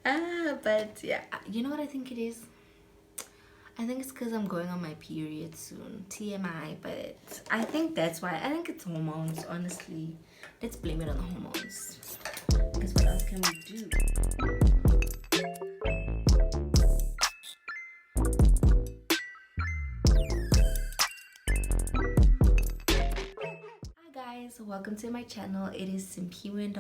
But yeah, you know what I think it is? I think it's because I'm going on my period soon. TMI, but I think that's why. I think it's hormones, honestly. Let's blame it on the hormones. Because what else can we do? Hi guys, welcome to my channel. It is Simphiwe.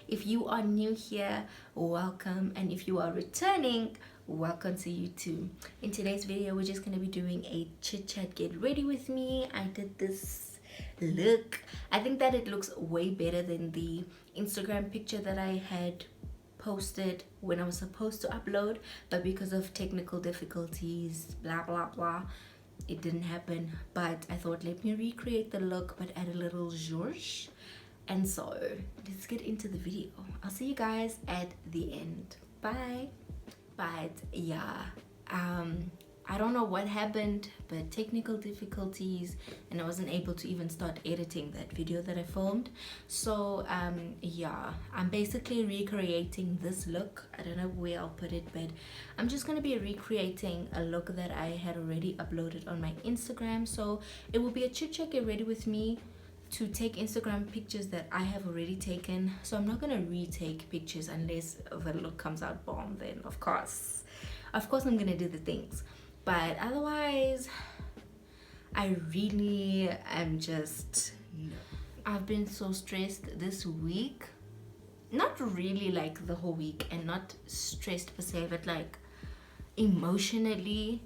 If you are new here, welcome, and if you are returning, welcome to you too. In today's video, we're just going to be doing a chit chat get ready with me. I did this look. I think that it looks way better than the Instagram picture that I had posted when I was supposed to upload, but because of technical difficulties, blah blah blah, it didn't happen. But I thought, let me recreate the look but add a little zhuzh. And so let's get into the video. I'll see you guys at the end. Bye. But yeah, I don't know what happened, but technical difficulties, and I wasn't able to even start editing that video that I filmed. So yeah, I'm basically recreating this look. I don't know where I'll put it, but I'm just gonna be recreating a look that I had already uploaded on my Instagram. So it will be a chit chat get ready with me to take Instagram pictures that I have already taken. So I'm not gonna retake pictures unless the look comes out bomb. Then of course I'm gonna do the things, but otherwise I really am just, I've been so stressed this week. Not really like the whole week, and not stressed per se, but like emotionally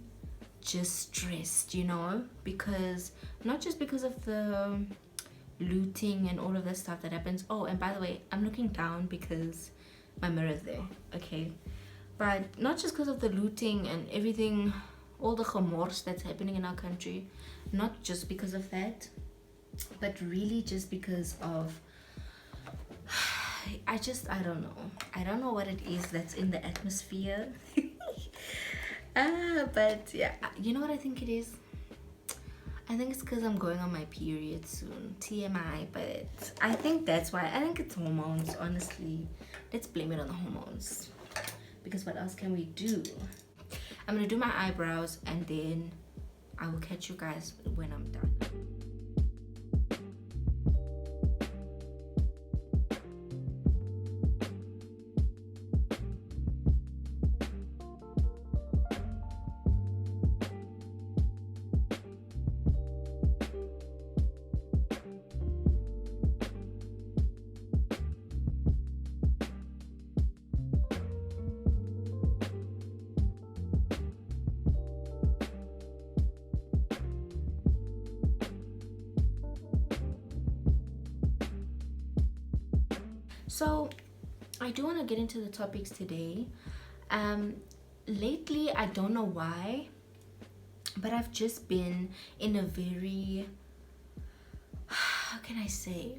just stressed, you know, because not just because of the looting and all of that stuff that happens. Oh, and by the way, I'm looking down because my mirror's there, okay? But not just because of the looting and everything, all the gemors that's happening in our country, not just because of that, but really just because of I don't know what it is that's in the atmosphere. But yeah, you know what I think it is? I think it's because I'm going on my period soon. TMI, but I think that's why. I think it's hormones, honestly. Let's blame it on the hormones. Because what else can we do? I'm gonna do my eyebrows and then I will catch you guys when I'm done. So I do want to get into the topics today. Lately, I don't know why, but I've just been in a very, how can I say,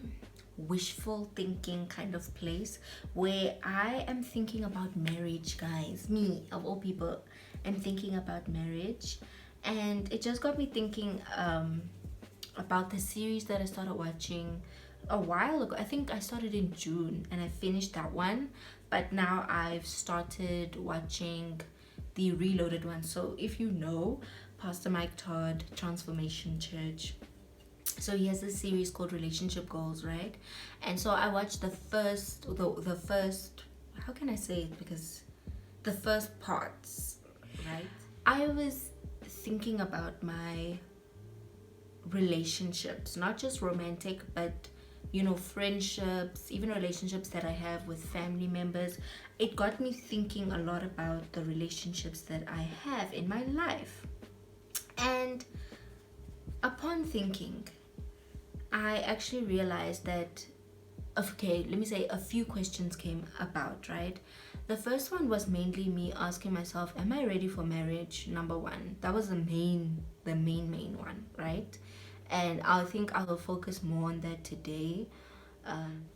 wishful thinking kind of place where I am thinking about marriage, guys. Me, of all people, am thinking about marriage. And it just got me thinking about the series that I started watching a while ago. I think I started in June and I finished that one, but now I've started watching the reloaded one. So if you know Pastor Mike Todd, Transformation Church, so he has this series called Relationship Goals, right? And so I watched the first, how can I say it, because the first parts, right? I was thinking about my relationships, not just romantic, but you know, friendships, even relationships that I have with family members. It got me thinking a lot about the relationships that I have in my life. And upon thinking, I actually realized that, okay, let me say a few questions came about, right? The first one was mainly me asking myself, am I ready for marriage? Number one. That was the main one, right? And I think I will focus more on that today.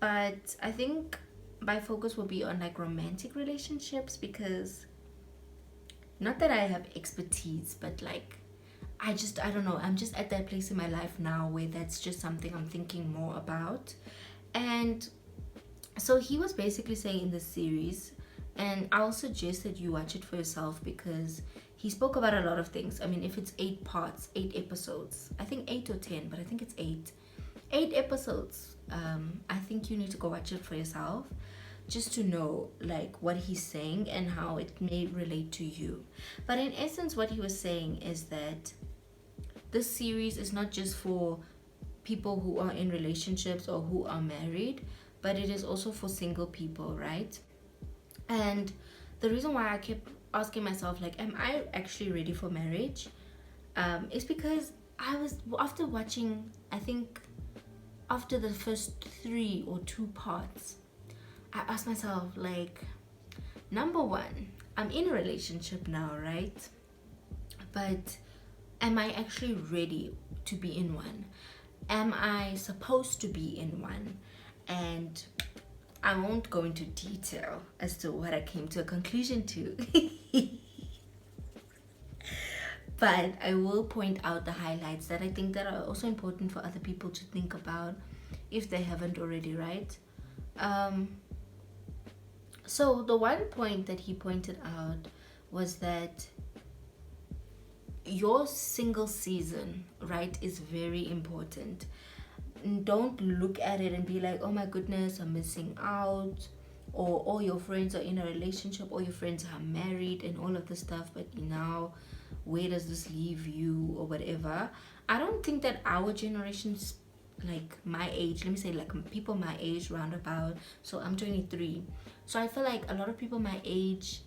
But I think my focus will be on like romantic relationships, because not that I have expertise, but like I don't know, I'm just at that place in my life now where that's just something I'm thinking more about. And so he was basically saying in this series, And I'll suggest that you watch it for yourself because he spoke about a lot of things. I mean, if it's 8 parts, 8 episodes, I think 8 or 10, but I think it's 8 episodes. I think you need to go watch it for yourself just to know like what he's saying and how it may relate to you. But in essence, what he was saying is that this series is not just for people who are in relationships or who are married, but it is also for single people, right? And the reason why I kept asking myself, like, am I actually ready for marriage? Is because I was, after watching, I think, after the first 3 or 2 parts, I asked myself, like, number one, I'm in a relationship now, right? But am I actually ready to be in one? Am I supposed to be in one? And I won't go into detail as to what I came to a conclusion to. But I will point out the highlights that I think that are also important for other people to think about if they haven't already, right? So the one point that he pointed out was that your single season, right, is very important. Don't look at it and be like, oh my goodness, I'm missing out, or all your friends are in a relationship, all your friends are married and all of this stuff, but now where does this leave you, or whatever. I don't think that our generations, like my age, let me say like people my age roundabout, so I'm 23, so I feel like a lot of people my age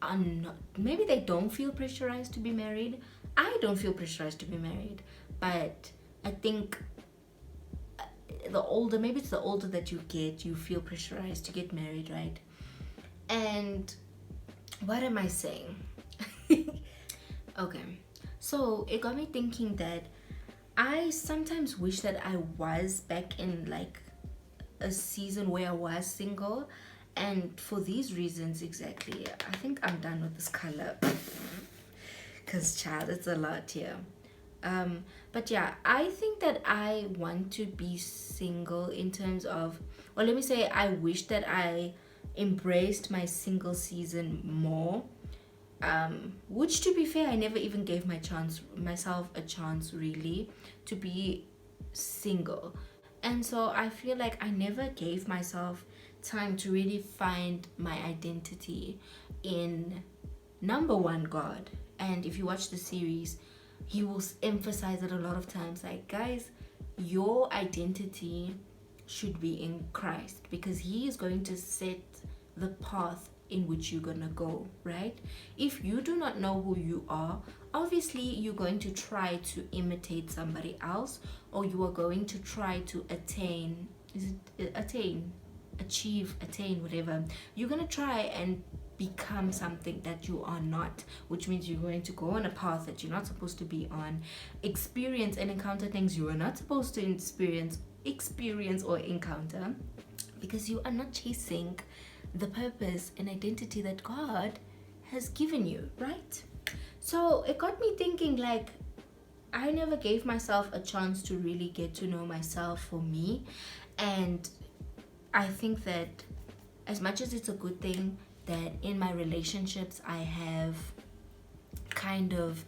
are not, maybe they don't feel pressurized to be married. I don't feel pressurized to be married, but I think the older, maybe it's the older that you get, you feel pressurized to get married, right? And what am I saying? Okay, so it got me thinking that I sometimes wish that I was back in like a season where I was single, and for these reasons exactly. I think I'm done with this color because child, it's a lot here. But yeah, I think that I want to be single in terms of, or let me say, I wish that I embraced my single season more. Which, to be fair, I never even gave myself a chance really to be single. And so I feel like I never gave myself time to really find my identity in, number one, God. And if you watch the series, he will emphasize it a lot of times, like, guys, your identity should be in Christ, because he is going to set the path in which you're gonna go, right? If you do not know who you are, obviously you're going to try to imitate somebody else, or you are going to try to attain, whatever. You're gonna try and become something that you are not, which means you're going to go on a path that you're not supposed to be on, experience and encounter things you are not supposed to experience or encounter, because you are not chasing the purpose and identity that God has given you, right? So it got me thinking, like, I never gave myself a chance to really get to know myself for me. And I think that as much as it's a good thing that in my relationships I have kind of,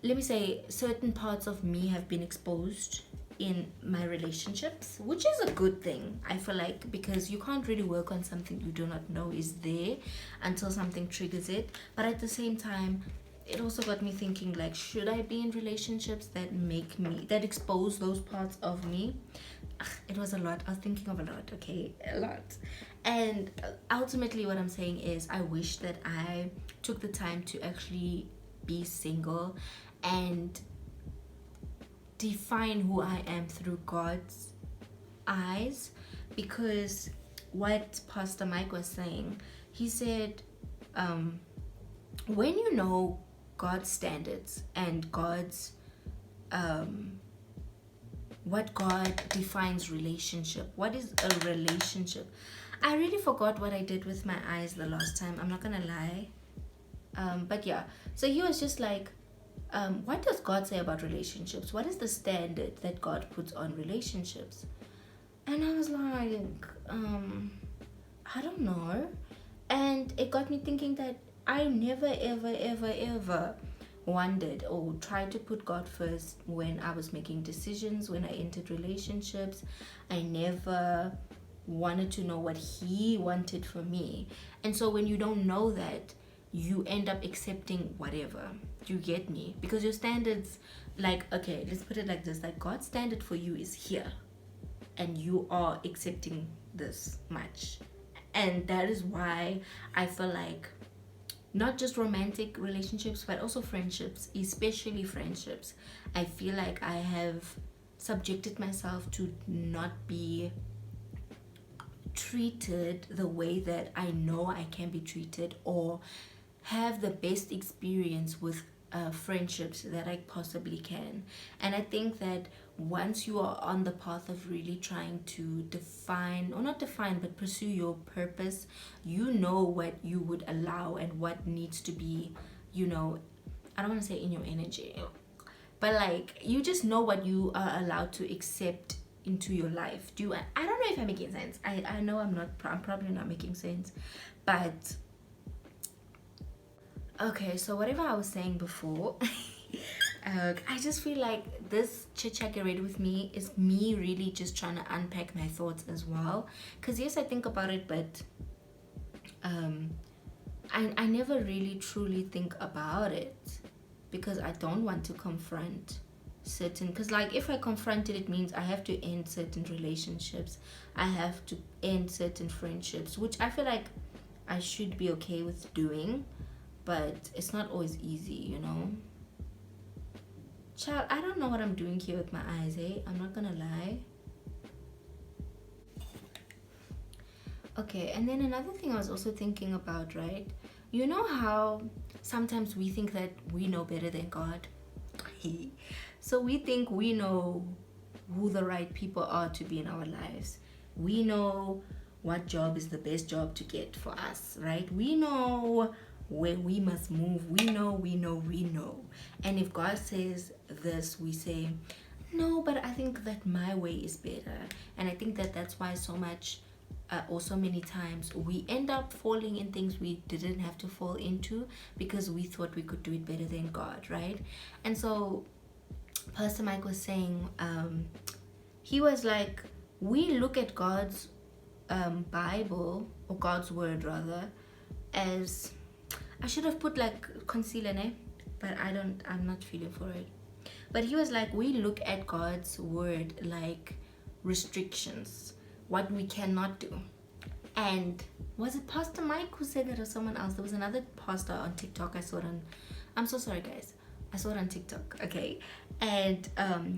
let me say, certain parts of me have been exposed in my relationships, which is a good thing, I feel like, because you can't really work on something you do not know is there until something triggers it. But at the same time, it also got me thinking, like, should I be in relationships that expose those parts of me? It was a lot. I was thinking of a lot, okay? A lot. And ultimately what I'm saying is I wish that I took the time to actually be single and define who I am through God's eyes. Because what Pastor Mike was saying, he said, when you know God's standards and God's what God defines relationship, what is a relationship? I really forgot what I did with my eyes the last time, I'm not gonna lie. But yeah, so he was just like, what does God say about relationships? What is the standard that God puts on relationships? And I was like, I don't know. And it got me thinking that I never ever wondered or tried to put God first when I was making decisions, when I entered relationships. I never wanted to know what He wanted for me. And so when you don't know that, you end up accepting whatever. You get me? Because your standards, like, okay, let's put it like this, like God's standard for you is here, and you are accepting this much. And that is why I feel like not just romantic relationships but also friendships, especially friendships, I feel like I have subjected myself to not be treated the way that I know I can be treated, or have the best experience with friendships that I possibly can. And I think that once you are on the path of really trying to define, or not define, but pursue your purpose, you know what you would allow and what needs to be, you know, I don't want to say in your energy, but like you just know what you are allowed to accept into your life. I don't know if I'm making sense. I know I'm probably not making sense, but okay, so whatever I was saying before, I just feel like this chit chat get ready with me is me really just trying to unpack my thoughts as well. Because yes, I think about it, but I never really truly think about it because I don't want to confront certain, because like if I confront it, it means I have to end certain relationships, I have to end certain friendships, which I feel like I should be okay with doing, but it's not always easy, you know. Child, I don't know what I'm doing here with my eyes, eh? I'm not gonna lie. Okay, and then another thing I was also thinking about, right? You know how sometimes we think that we know better than God? So we think we know who the right people are to be in our lives. We know what job is the best job to get for us, right? We know where we must move. We know. And if God says this, we say, no, but I think that my way is better. And I think that that's why so much or so many times we end up falling in things we didn't have to fall into because we thought we could do it better than God, right? And so Pastor Mike was saying, he was like, we look at God's Bible, or God's word rather, as, I should have put like concealer, eh? But I'm not feeling for it. But he was like, we look at God's word like restrictions, what we cannot do. And was it Pastor Mike who said that, or someone else? There was another pastor on TikTok. I saw it on, I'm so sorry guys, I saw it on TikTok, okay? And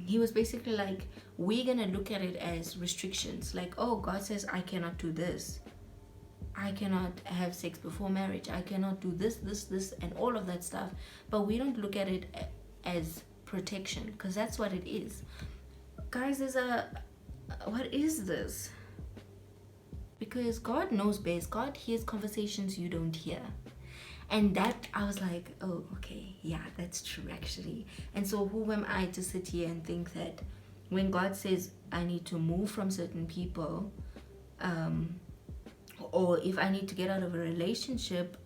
he was basically like, we're gonna look at it as restrictions, like, oh, God says I cannot do this, I cannot have sex before marriage, I cannot do this, and all of that stuff. But we don't look at it as protection, because that's what it is. Guys, what is this? Because God knows best. God hears conversations you don't hear. And that, I was like, oh, okay, yeah, that's true actually. And so who am I to sit here and think that when God says I need to move from certain people, or if I need to get out of a relationship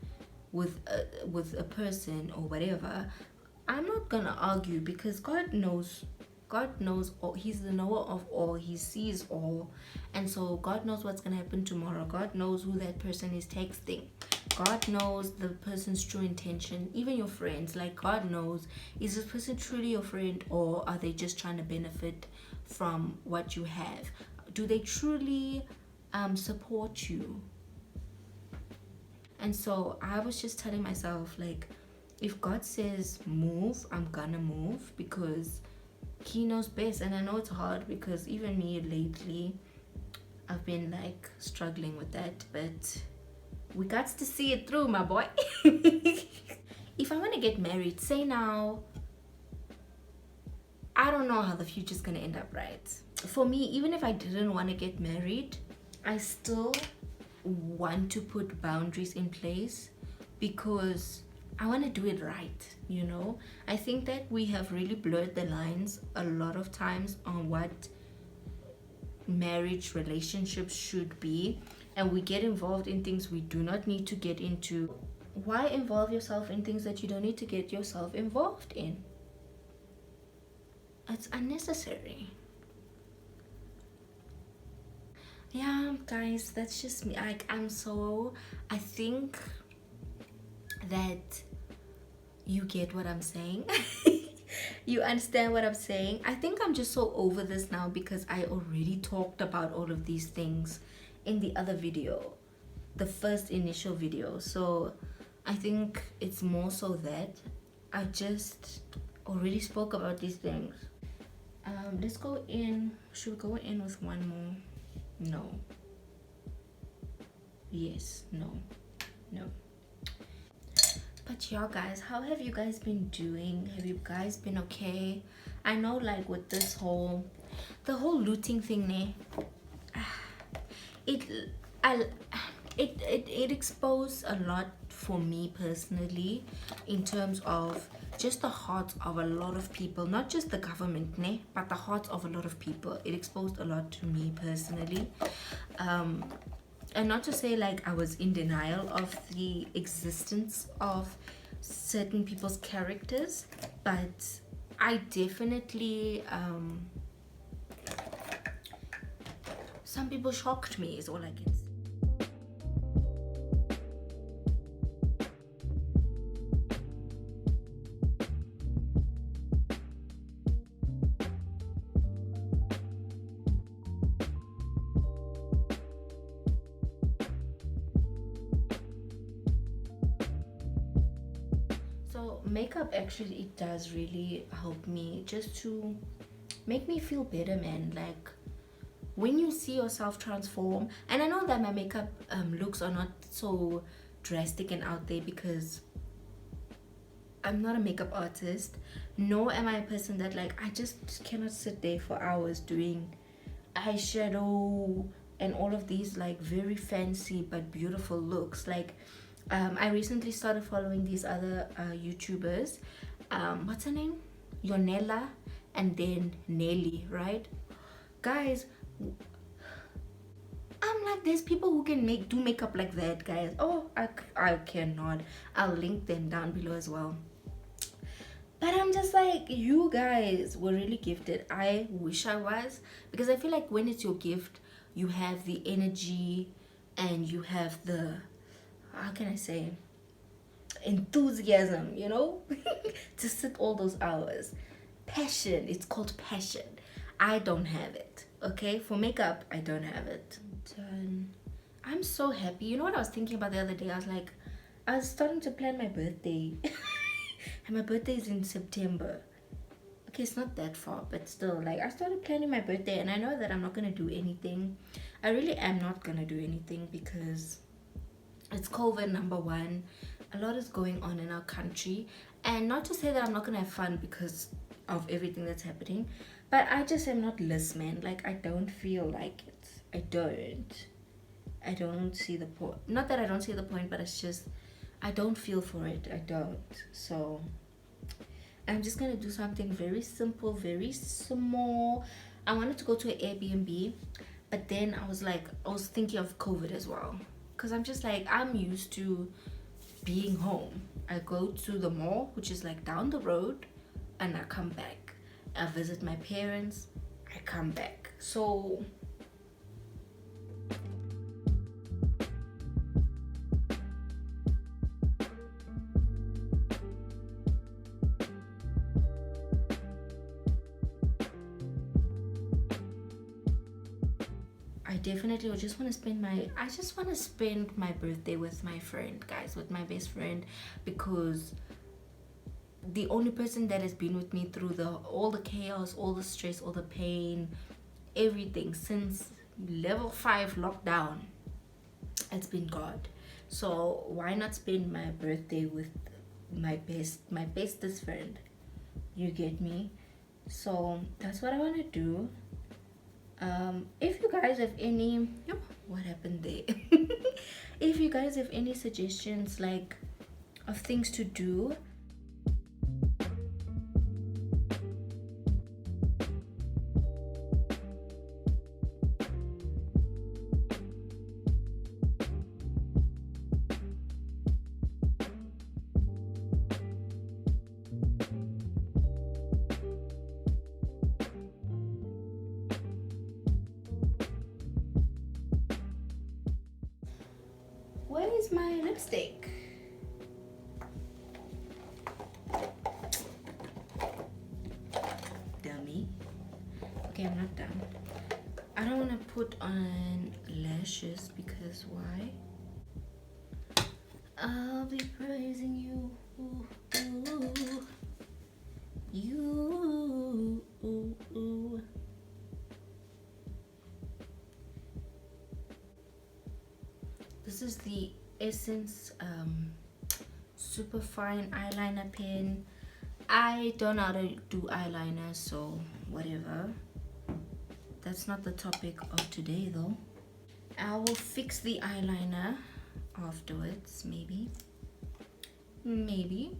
with a person or whatever, I'm not gonna argue, because God knows all. He's the knower of all. He sees all. And so God knows what's gonna happen tomorrow. God knows who that person is texting. God knows the person's true intention. Even your friends, like, God knows, is this person truly your friend, or are they just trying to benefit from what you have? Do they truly support you? And so I was just telling myself, like, if God says move, I'm gonna move, because He knows best. And I know it's hard, because even me lately, I've been like struggling with that, but we got to see it through, my boy. If I want to get married, say now, I don't know how the future's gonna end up, right? For me, even if I didn't want to get married, I still want to put boundaries in place, because I want to do it right, you know? I think that we have really blurred the lines a lot of times on what marriage relationships should be. and we get involved in things we do not need to get into. Why involve yourself in things that you don't need to get yourself involved in? It's unnecessary. Yeah, guys, that's just me. Like, I think that you get what I'm saying. You understand what I'm saying. I think I'm just so over this now because I already talked about all of these things in the other video, the first initial video. So I think it's more so that I just already spoke about these things. Let's go in. Should we go in with one more? No. Yes. No. But y'all guys, how have you guys been doing? Have you guys been okay? I know, like, with this whole looting thing, it exposed a lot for me personally, in terms of just the hearts of a lot of people, not just the government, but the hearts of a lot of people. It exposed a lot to me personally. And not to say like I was in denial of the existence of certain people's characters, but I definitely some people shocked me is all I can say. Makeup actually, it does really help me just to make me feel better, man. Like, when you see yourself transform, and I know that my makeup looks are not so drastic and out there because I'm not a makeup artist, nor am I a person that, like, I just cannot sit there for hours doing eyeshadow and all of these like very fancy but beautiful looks. Like, I recently started following these other YouTubers. What's her name? Yonela, and then Nely, right? Guys, I'm like, there's people who can do makeup like that, guys. Oh, I cannot. I'll link them down below as well. But I'm just like, you guys were really gifted. I wish I was, because I feel like when it's your gift, you have the energy and you have the, how can I say, enthusiasm, you know, to sit all those hours. Passion, it's called passion. I don't have it, okay? For makeup, I don't have it. Done. I'm so happy. You know what I was thinking about the other day? I was like, I was starting to plan my birthday. And my birthday is in September. Okay, it's not that far, but still, like, I started planning my birthday, and I know that I'm not gonna do anything. I really am not gonna do anything because it's COVID, number one. A lot is going on in our country, and not to say that I'm not gonna have fun because of everything that's happening, but I just am not less, man. Like, I don't feel like it. I don't see the point. Not that I don't see the point, but it's just I don't feel for it. I don't. So I'm just gonna do something very simple, very small. I wanted to go to an Airbnb, but then I was thinking of COVID as well, because I'm just like, I'm used to being home. I go to the mall, which is like down the road, and I come back. I visit my parents, I come back. So I definitely just want to spend my birthday with my friend, guys, with my best friend, because the only person that has been with me through all the chaos, all the stress, all the pain, everything since level 5 lockdown, it's been God. So why not spend my birthday with my bestest friend? You get me? So that's what I want to do. If you guys have any, what happened there? If you guys have any suggestions, like, of things to do, Where is my lipstick? Dummy. Okay, I'm not done. I don't want to put on lashes because why? I'll be praising you. You. This is the Essence super fine eyeliner pen. I don't know how to do eyeliner, so whatever. That's not the topic of today though. I will fix the eyeliner afterwards, maybe. Maybe.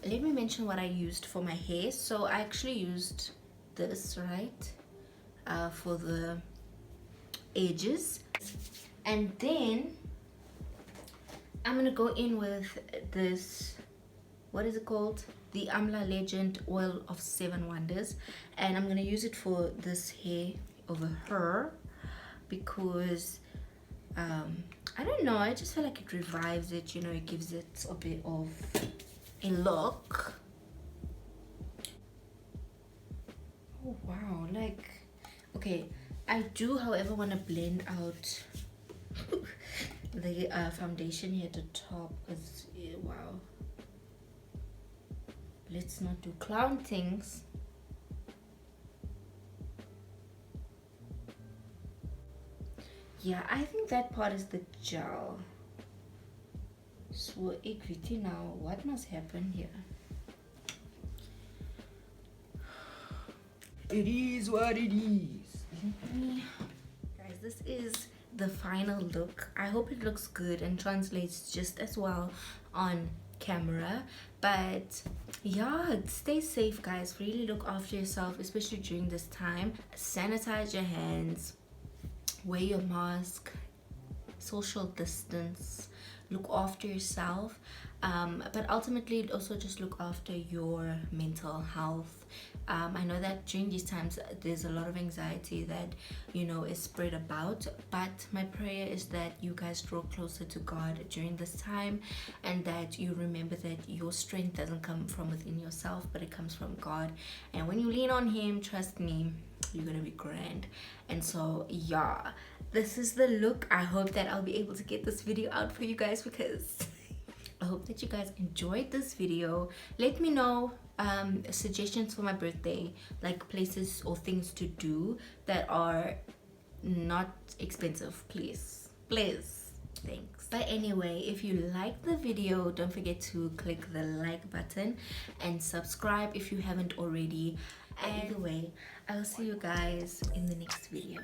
Let me mention what I used for my hair. So I actually used this, right, for the edges, and then I'm gonna go in with this, what is it called, the Amla Legend Oil of 7 Wonders, and I'm gonna use it for this hair over her because I don't know, I just feel like it revives it, you know, it gives it a bit of a look. Oh wow, like, okay, I do however want to blend out the foundation here at the top because wow, let's not do clown things. Yeah, I think that part is the gel. So equity now, what must happen here? It is what it is. Guys, this is the final look. I hope it looks good and translates just as well on camera. But yeah, stay safe guys, really look after yourself, especially during this time. Sanitize your hands, wear your mask, social distance, look after yourself, but ultimately also just look after your mental health. I know that during these times there's a lot of anxiety that, you know, is spread about, but my prayer is that you guys draw closer to God during this time, and that you remember that your strength doesn't come from within yourself, but it comes from God. And when you lean on Him, trust me, you're gonna be grand. And so yeah, this is the look. I hope that I'll be able to get this video out for you guys because I hope that you guys enjoyed this video. Let me know suggestions for my birthday, like places or things to do that are not expensive, please, thanks. But anyway, if you like the video, don't forget to click the like button and subscribe if you haven't already. And either way, I'll see you guys in the next video.